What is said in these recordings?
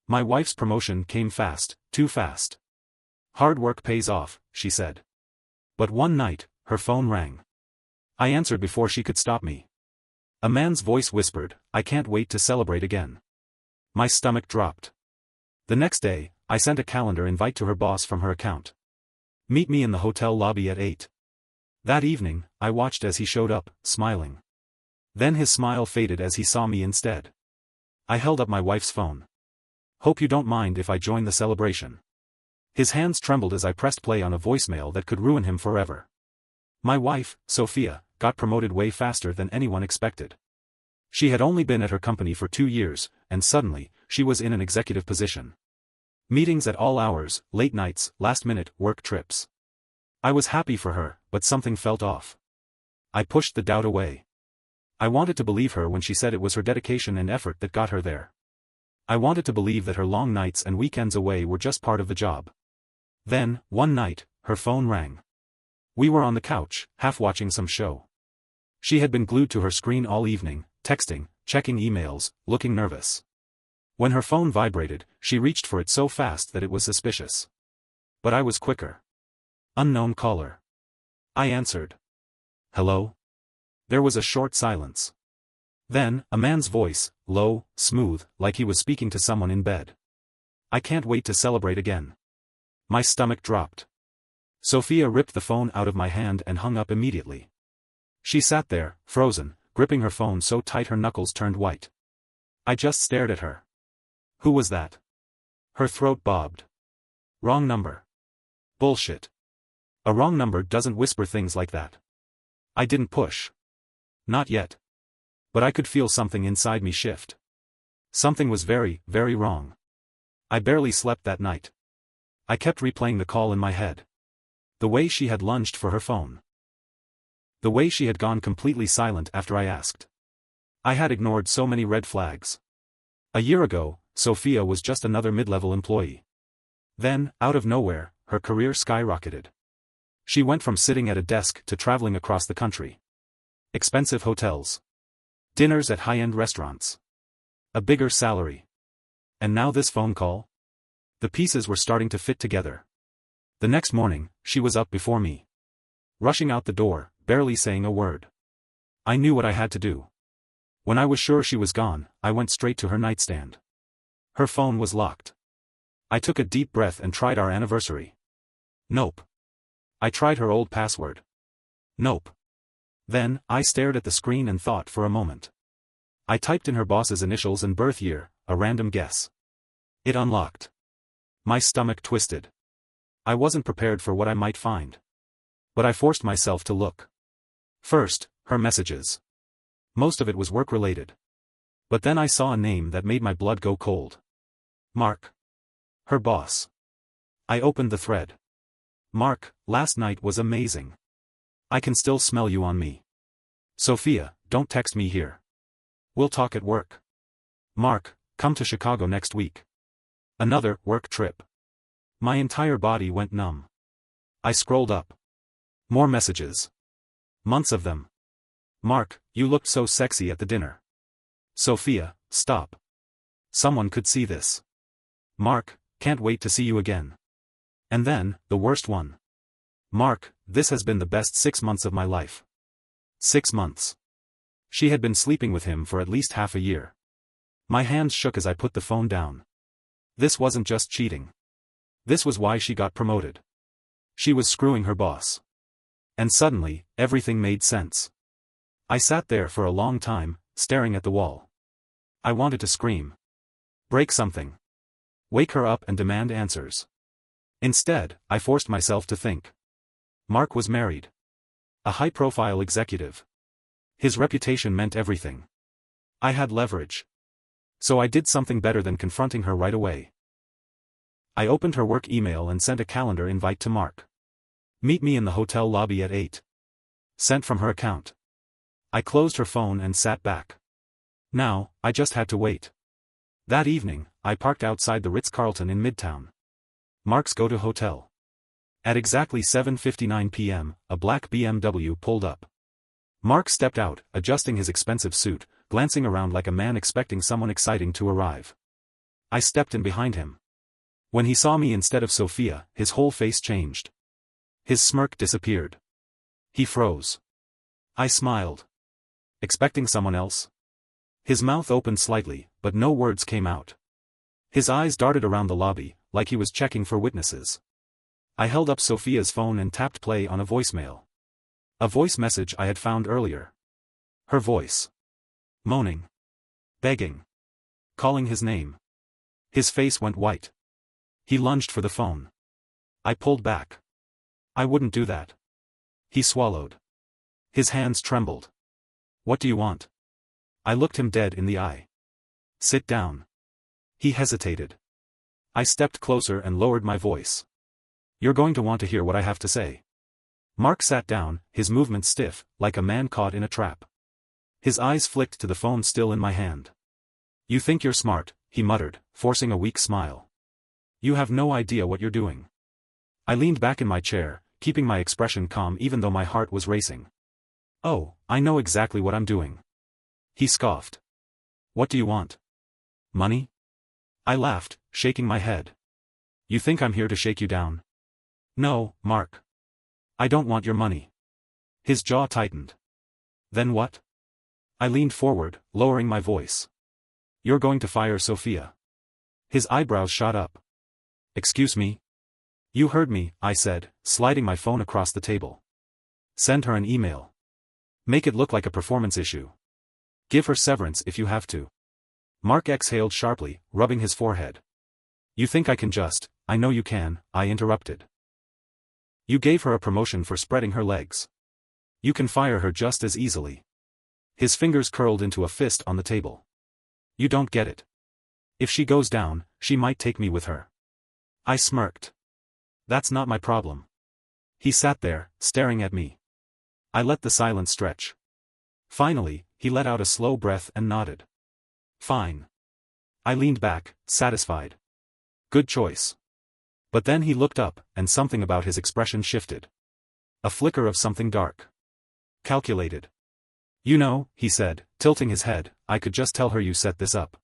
My wife's promotion came fast, too fast. Hard work pays off, she said. But one night, her phone rang. I answered before she could stop me. A man's voice whispered, "I can't wait to celebrate again." My stomach dropped. The next day, I sent a calendar invite to her boss from her account. Meet me in the hotel lobby at 8. That evening, I watched as he showed up, smiling. Then his smile faded as he saw me instead. I held up my wife's phone. "Hope you don't mind if I join the celebration." His hands trembled as I pressed play on a voicemail that could ruin him forever. My wife, Sophia, got promoted way faster than anyone expected. She had only been at her company for 2 years, and suddenly, she was in an executive position. Meetings at all hours, late nights, last-minute work trips. I was happy for her, but something felt off. I pushed the doubt away. I wanted to believe her when she said it was her dedication and effort that got her there. I wanted to believe that her long nights and weekends away were just part of the job. Then, one night, her phone rang. We were on the couch, half watching some show. She had been glued to her screen all evening, texting, checking emails, looking nervous. When her phone vibrated, she reached for it so fast that it was suspicious. But I was quicker. Unknown caller. I answered. "Hello?" There was a short silence. Then, a man's voice, low, smooth, like he was speaking to someone in bed. "I can't wait to celebrate again." My stomach dropped. Sophia ripped the phone out of my hand and hung up immediately. She sat there, frozen, gripping her phone so tight her knuckles turned white. I just stared at her. Who was that? Her throat bobbed. Wrong number. Bullshit. A wrong number doesn't whisper things like that. I didn't push. Not yet. But I could feel something inside me shift. Something was very, very wrong. I barely slept that night. I kept replaying the call in my head. The way she had lunged for her phone. The way she had gone completely silent after I asked. I had ignored so many red flags. A year ago, Sophia was just another mid-level employee. Then, out of nowhere, her career skyrocketed. She went from sitting at a desk to traveling across the country. Expensive hotels. Dinners at high-end restaurants. A bigger salary. And now this phone call? The pieces were starting to fit together. The next morning, she was up before me. Rushing out the door, barely saying a word. I knew what I had to do. When I was sure she was gone, I went straight to her nightstand. Her phone was locked. I took a deep breath and tried our anniversary. Nope. I tried her old password. Nope. Then, I stared at the screen and thought for a moment. I typed in her boss's initials and birth year, a random guess. It unlocked. My stomach twisted. I wasn't prepared for what I might find. But I forced myself to look. First, her messages. Most of it was work-related. But then I saw a name that made my blood go cold. Mark. Her boss. I opened the thread. "Mark, last night was amazing. I can still smell you on me. Sophia, don't text me here. We'll talk at work. Mark, come to Chicago next week. Another work trip." My entire body went numb. I scrolled up. More messages. Months of them. "Mark, you looked so sexy at the dinner." "Sophia, stop. Someone could see this." "Mark, can't wait to see you again." And then, the worst one. "Mark, this has been the best 6 months of my life." 6 months. She had been sleeping with him for at least half a year. My hands shook as I put the phone down. This wasn't just cheating. This was why she got promoted. She was screwing her boss. And suddenly, everything made sense. I sat there for a long time, staring at the wall. I wanted to scream. Break something. Wake her up and demand answers. Instead, I forced myself to think. Mark was married. A high-profile executive. His reputation meant everything. I had leverage. So I did something better than confronting her right away. I opened her work email and sent a calendar invite to Mark. "Meet me in the hotel lobby at 8. Sent from her account. I closed her phone and sat back. Now, I just had to wait. That evening, I parked outside the Ritz-Carlton in Midtown. Mark's go-to hotel. At exactly 7:59 p.m., a black BMW pulled up. Mark stepped out, adjusting his expensive suit, glancing around like a man expecting someone exciting to arrive. I stepped in behind him. When he saw me instead of Sophia, his whole face changed. His smirk disappeared. He froze. I smiled. Expecting someone else? His mouth opened slightly, but no words came out. His eyes darted around the lobby, like he was checking for witnesses. I held up Sophia's phone and tapped play on a voicemail. A voice message I had found earlier. Her voice. Moaning. Begging. Calling his name. His face went white. He lunged for the phone. I pulled back. I wouldn't do that. He swallowed. His hands trembled. What do you want? I looked him dead in the eye. Sit down. He hesitated. I stepped closer and lowered my voice. You're going to want to hear what I have to say. Mark sat down, his movements stiff, like a man caught in a trap. His eyes flicked to the phone still in my hand. You think you're smart, he muttered, forcing a weak smile. You have no idea what you're doing. I leaned back in my chair, keeping my expression calm even though my heart was racing. Oh, I know exactly what I'm doing. He scoffed. What do you want? Money? I laughed, shaking my head. You think I'm here to shake you down? No, Mark. I don't want your money. His jaw tightened. Then what? I leaned forward, lowering my voice. You're going to fire Sophia. His eyebrows shot up. Excuse me? You heard me, I said, sliding my phone across the table. Send her an email. Make it look like a performance issue. Give her severance if you have to. Mark exhaled sharply, rubbing his forehead. You think I can just, I know you can, I interrupted. You gave her a promotion for spreading her legs. You can fire her just as easily. His fingers curled into a fist on the table. You don't get it. If she goes down, she might take me with her. I smirked. That's not my problem. He sat there, staring at me. I let the silence stretch. Finally, he let out a slow breath and nodded. Fine. I leaned back, satisfied. Good choice. But then he looked up, and something about his expression shifted. A flicker of something dark. Calculated. You know, he said, tilting his head, I could just tell her you set this up.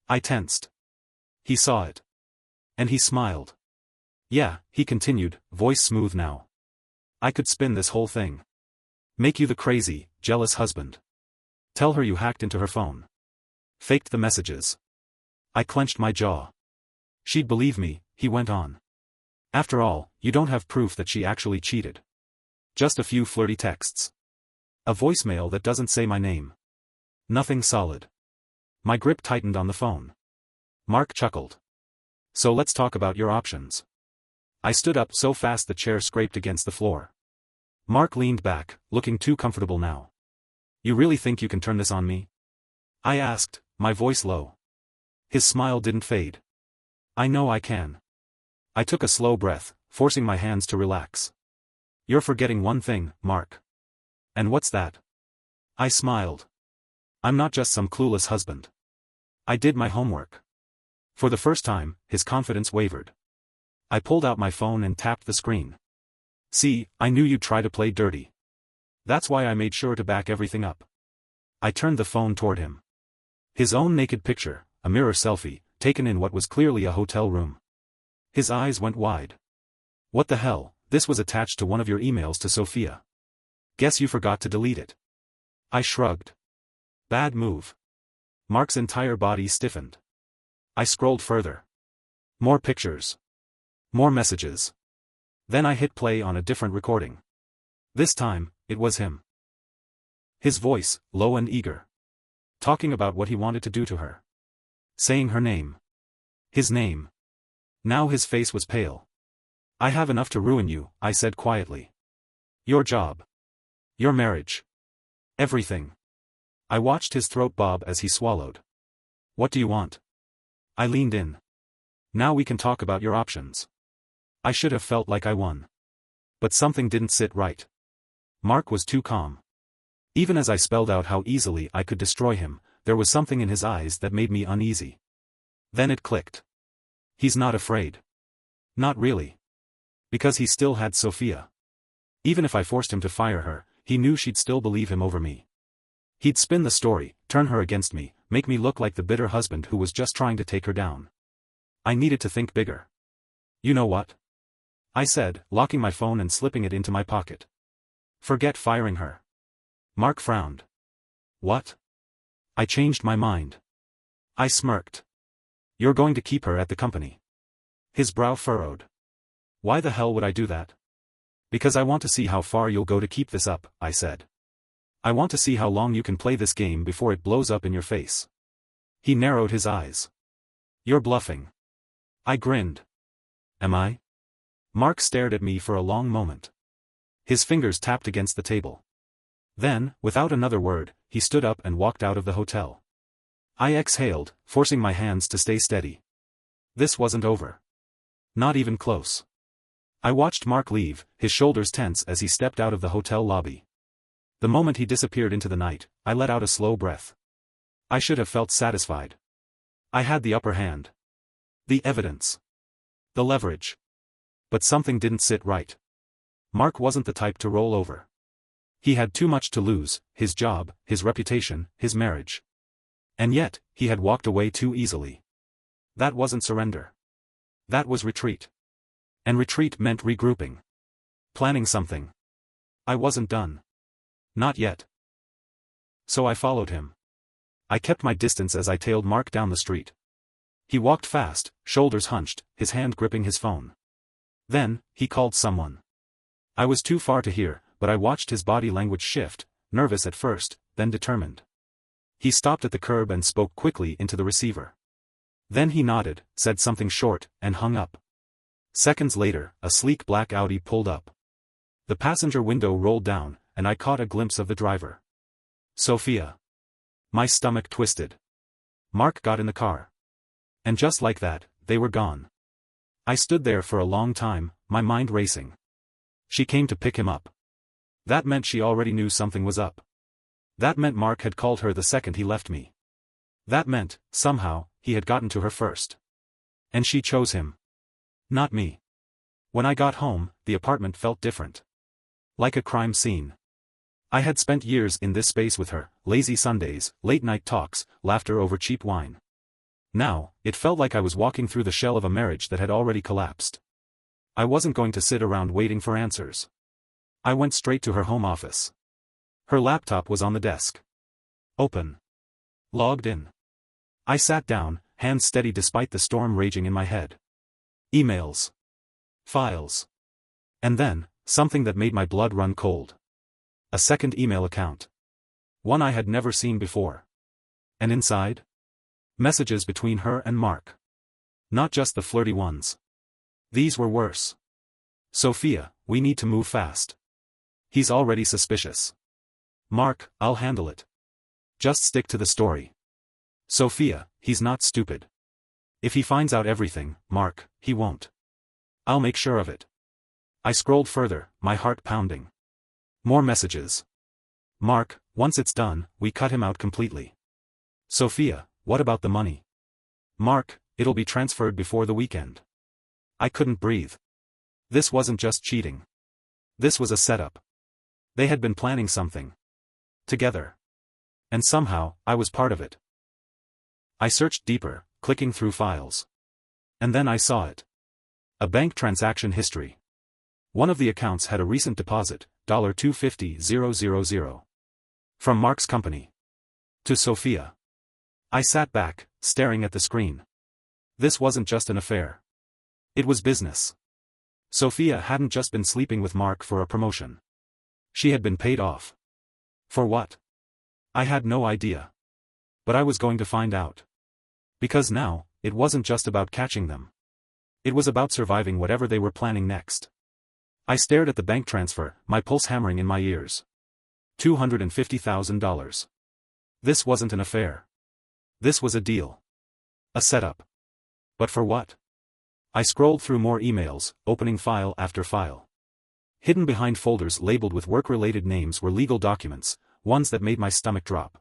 I tensed. He saw it. And he smiled. Yeah, he continued, voice smooth now. I could spin this whole thing. Make you the crazy, jealous husband. Tell her you hacked into her phone. Faked the messages. I clenched my jaw. She'd believe me, he went on. After all, you don't have proof that she actually cheated. Just a few flirty texts. A voicemail that doesn't say my name. Nothing solid. My grip tightened on the phone. Mark chuckled. So let's talk about your options. I stood up so fast the chair scraped against the floor. Mark leaned back, looking too comfortable now. You really think you can turn this on me? I asked, my voice low. His smile didn't fade. I know I can. I took a slow breath, forcing my hands to relax. You're forgetting one thing, Mark. And what's that? I smiled. I'm not just some clueless husband. I did my homework. For the first time, his confidence wavered. I pulled out my phone and tapped the screen. See, I knew you'd try to play dirty. That's why I made sure to back everything up. I turned the phone toward him. His own naked picture, a mirror selfie, taken in what was clearly a hotel room. His eyes went wide. What the hell, this was attached to one of your emails to Sophia. Guess you forgot to delete it. I shrugged. Bad move. Mark's entire body stiffened. I scrolled further. More pictures. More messages. Then I hit play on a different recording. This time, it was him. His voice, low and eager. Talking about what he wanted to do to her. Saying her name. His name. Now his face was pale. I have enough to ruin you, I said quietly. Your job. Your marriage. Everything. I watched his throat bob as he swallowed. What do you want? I leaned in. Now we can talk about your options. I should have felt like I won. But something didn't sit right. Mark was too calm. Even as I spelled out how easily I could destroy him, there was something in his eyes that made me uneasy. Then it clicked. He's not afraid. Not really. Because he still had Sophia. Even if I forced him to fire her, he knew she'd still believe him over me. He'd spin the story, turn her against me, make me look like the bitter husband who was just trying to take her down. I needed to think bigger. You know what? I said, locking my phone and slipping it into my pocket. Forget firing her. Mark frowned. What? I changed my mind. I smirked. You're going to keep her at the company. His brow furrowed. Why the hell would I do that? Because I want to see how far you'll go to keep this up, I said. I want to see how long you can play this game before it blows up in your face. He narrowed his eyes. You're bluffing. I grinned. Am I? Mark stared at me for a long moment. His fingers tapped against the table. Then, without another word, he stood up and walked out of the hotel. I exhaled, forcing my hands to stay steady. This wasn't over. Not even close. I watched Mark leave, his shoulders tense as he stepped out of the hotel lobby. The moment he disappeared into the night, I let out a slow breath. I should have felt satisfied. I had the upper hand. The evidence. The leverage. But something didn't sit right. Mark wasn't the type to roll over. He had too much to lose, his job, his reputation, his marriage. And yet, he had walked away too easily. That wasn't surrender. That was retreat. And retreat meant regrouping. Planning something. I wasn't done. Not yet. So I followed him. I kept my distance as I tailed Mark down the street. He walked fast, shoulders hunched, his hand gripping his phone. Then, he called someone. I was too far to hear, but I watched his body language shift, nervous at first, then determined. He stopped at the curb and spoke quickly into the receiver. Then he nodded, said something short, and hung up. Seconds later, a sleek black Audi pulled up. The passenger window rolled down, and I caught a glimpse of the driver. Sophia. My stomach twisted. Mark got in the car. And just like that, they were gone. I stood there for a long time, my mind racing. She came to pick him up. That meant she already knew something was up. That meant Mark had called her the second he left me. That meant, somehow, he had gotten to her first. And she chose him. Not me. When I got home, the apartment felt different. Like a crime scene. I had spent years in this space with her, lazy Sundays, late-night talks, laughter over cheap wine. Now, it felt like I was walking through the shell of a marriage that had already collapsed. I wasn't going to sit around waiting for answers. I went straight to her home office. Her laptop was on the desk. Open. Logged in. I sat down, hands steady despite the storm raging in my head. Emails. Files. And then, something that made my blood run cold. A second email account. One I had never seen before. And inside? Messages between her and Mark. Not just the flirty ones. These were worse. Sophia, we need to move fast. He's already suspicious. Mark, I'll handle it. Just stick to the story. Sophia, he's not stupid. If he finds out everything, Mark, he won't. I'll make sure of it. I scrolled further, my heart pounding. More messages. Mark, once it's done, we cut him out completely. Sophia, what about the money? Mark, it'll be transferred before the weekend. I couldn't breathe. This wasn't just cheating. This was a setup. They had been planning something. Together. And somehow, I was part of it. I searched deeper, clicking through files. And then I saw it. A bank transaction history. One of the accounts had a recent deposit, $250,000. From Mark's company. To Sophia. I sat back, staring at the screen. This wasn't just an affair. It was business. Sophia hadn't just been sleeping with Mark for a promotion. She had been paid off. For what? I had no idea. But I was going to find out. Because now, it wasn't just about catching them. It was about surviving whatever they were planning next. I stared at the bank transfer, my pulse hammering in my ears. $250,000. This wasn't an affair. This was a deal. A setup. But for what? I scrolled through more emails, opening file after file. Hidden behind folders labeled with work-related names were legal documents, ones that made my stomach drop.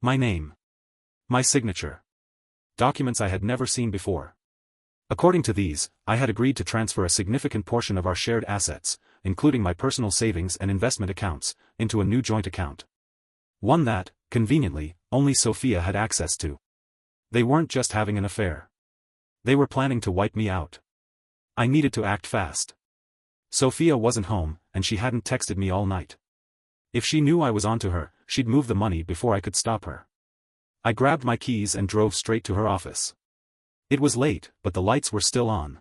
My name. My signature. Documents I had never seen before. According to these, I had agreed to transfer a significant portion of our shared assets, including my personal savings and investment accounts, into a new joint account. One that, conveniently, only Sophia had access to. They weren't just having an affair. They were planning to wipe me out. I needed to act fast. Sophia wasn't home, and she hadn't texted me all night. If she knew I was onto her, she'd move the money before I could stop her. I grabbed my keys and drove straight to her office. It was late, but the lights were still on.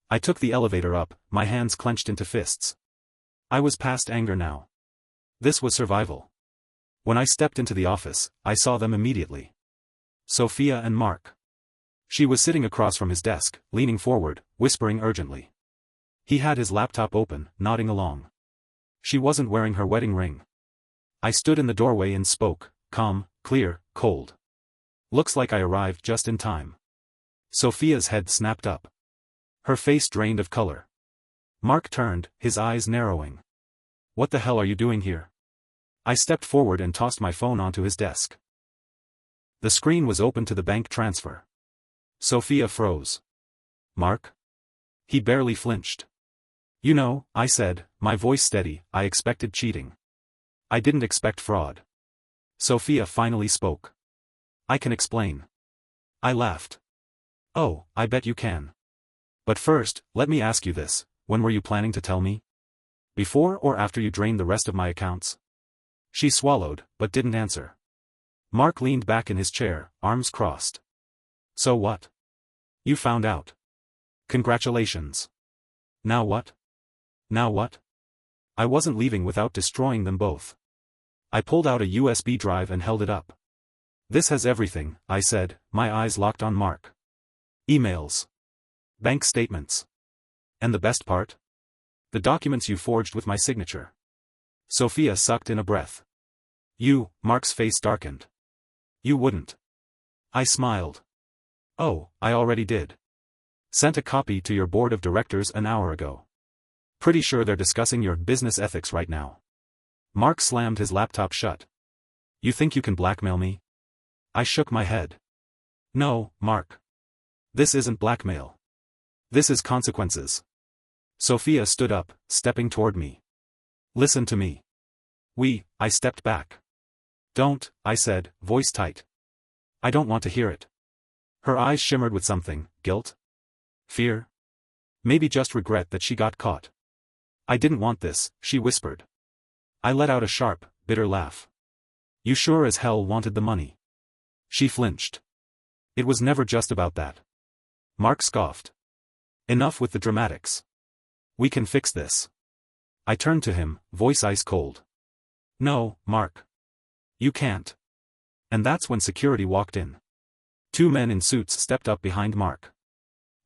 I took the elevator up, my hands clenched into fists. I was past anger now. This was survival. When I stepped into the office, I saw them immediately. Sophia and Mark. She was sitting across from his desk, leaning forward, whispering urgently. He had his laptop open, nodding along. She wasn't wearing her wedding ring. I stood in the doorway and spoke, calm, clear, cold. Looks like I arrived just in time. Sophia's head snapped up. Her face drained of color. Mark turned, his eyes narrowing. What the hell are you doing here? I stepped forward and tossed my phone onto his desk. The screen was open to the bank transfer. Sophia froze. Mark? He barely flinched. You know, I said, my voice steady, I expected cheating. I didn't expect fraud. Sophia finally spoke. I can explain. I laughed. Oh, I bet you can. But first, let me ask you this, when were you planning to tell me? Before or after you drained the rest of my accounts? She swallowed, but didn't answer. Mark leaned back in his chair, arms crossed. So what? You found out. Congratulations. Now what? Now what? I wasn't leaving without destroying them both. I pulled out a USB drive and held it up. This has everything, I said, my eyes locked on Mark. Emails. Bank statements. And the best part? The documents you forged with my signature. Sophia sucked in a breath. You, Mark's face darkened. You wouldn't. I smiled. Oh, I already did. Sent a copy to your board of directors an hour ago. Pretty sure they're discussing your business ethics right now. Mark slammed his laptop shut. You think you can blackmail me? I shook my head. No, Mark. This isn't blackmail. This is consequences. Sophia stood up, stepping toward me. Listen to me. I stepped back. Don't, I said, voice tight. I don't want to hear it. Her eyes shimmered with something, guilt? Fear? Maybe just regret that she got caught. I didn't want this, she whispered. I let out a sharp, bitter laugh. You sure as hell wanted the money. She flinched. It was never just about that. Mark scoffed. Enough with the dramatics. We can fix this. I turned to him, voice ice cold. No, Mark. You can't. And that's when security walked in. Two men in suits stepped up behind Mark.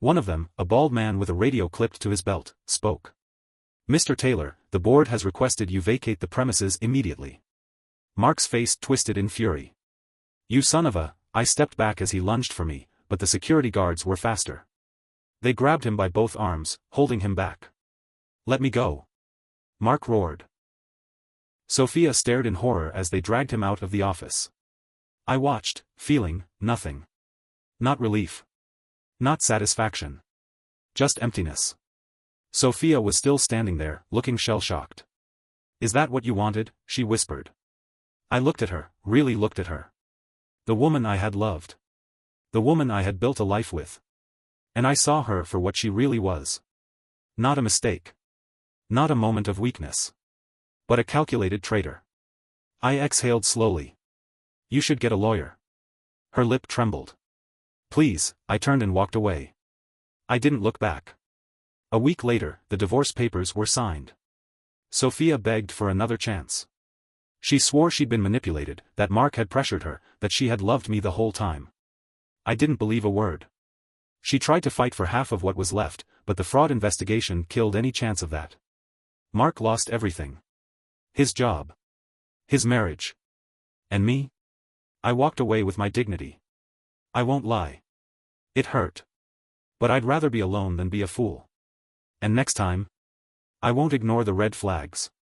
One of them, a bald man with a radio clipped to his belt, spoke. Mr. Taylor, the board has requested you vacate the premises immediately. Mark's face twisted in fury. You son of a... I stepped back as he lunged for me, but the security guards were faster. They grabbed him by both arms, holding him back. Let me go. Mark roared. Sophia stared in horror as they dragged him out of the office. I watched, feeling nothing. Not relief. Not satisfaction. Just emptiness. Sophia was still standing there, looking shell-shocked. Is that what you wanted? She whispered. I looked at her, really looked at her. The woman I had loved. The woman I had built a life with. And I saw her for what she really was. Not a mistake. Not a moment of weakness. But a calculated traitor. I exhaled slowly. You should get a lawyer. Her lip trembled. Please, I turned and walked away. I didn't look back. A week later, the divorce papers were signed. Sophia begged for another chance. She swore she'd been manipulated, that Mark had pressured her, that she had loved me the whole time. I didn't believe a word. She tried to fight for half of what was left, but the fraud investigation killed any chance of that. Mark lost everything. His job. His marriage. And me? I walked away with my dignity. I won't lie. It hurt. But I'd rather be alone than be a fool. And next time, I won't ignore the red flags.